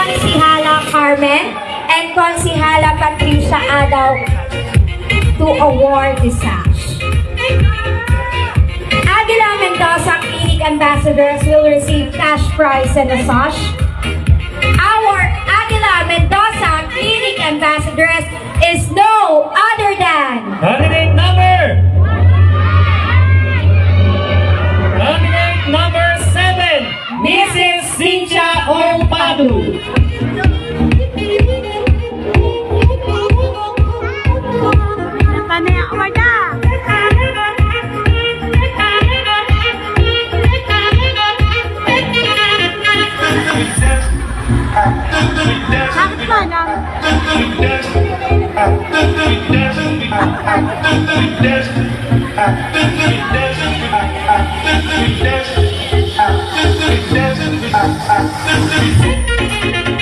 Konsihala Carmen and Konsihala Patricia Adaw to award the sash. Aguila Mendoza Clinic Ambassadors will receive cash prize and a sash. Our Aguila Mendoza Clinic Ambassadors is no other than Candidate number 7, Mrs. Cynthia Olpadu.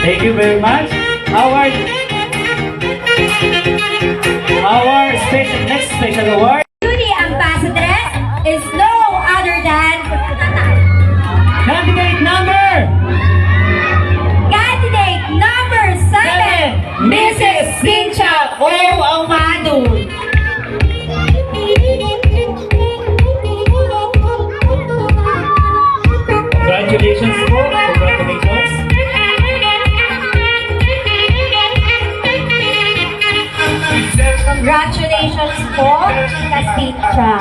Thank you very much. Our next special award. Beauty Ambassadress is no other than Candidate number 7, Mrs. Cynthia Olpadu. Congratulations po. Congratulations. Congratulations po, Cynthia.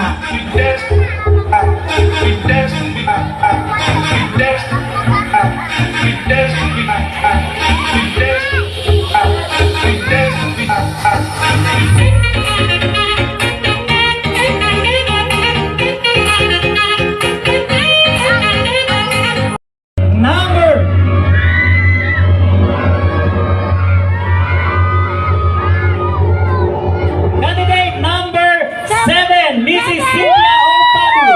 Candidate number 7, Mrs. Cynthia Olpadu.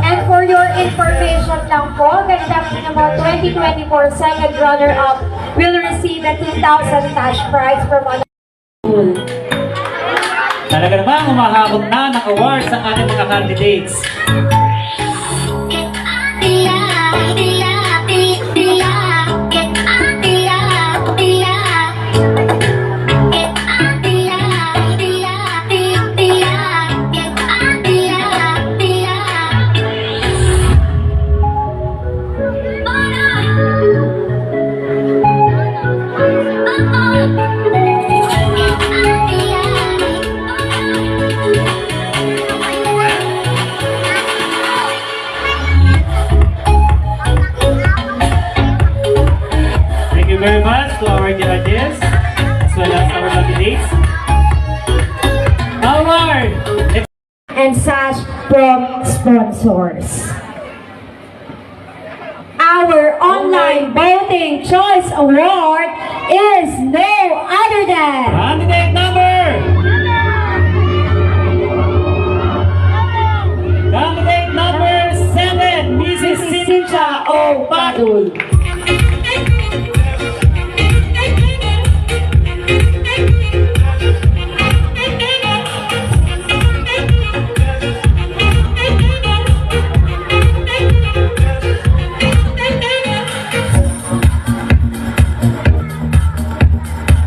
And for your information lang po, ganda po naman 2024 second runner-up will receive a 2,000 cash prize from our school. Talaga namang humahabog na ng awards ang ating mga candidates. Thank you very much to our judges as well as our candidates. Award! And sash from sponsors. Our online voting choice award is no other than Candidate number 7, Mrs. Cynthia Olpadu.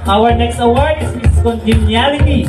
Our next award is Miss Congeniality.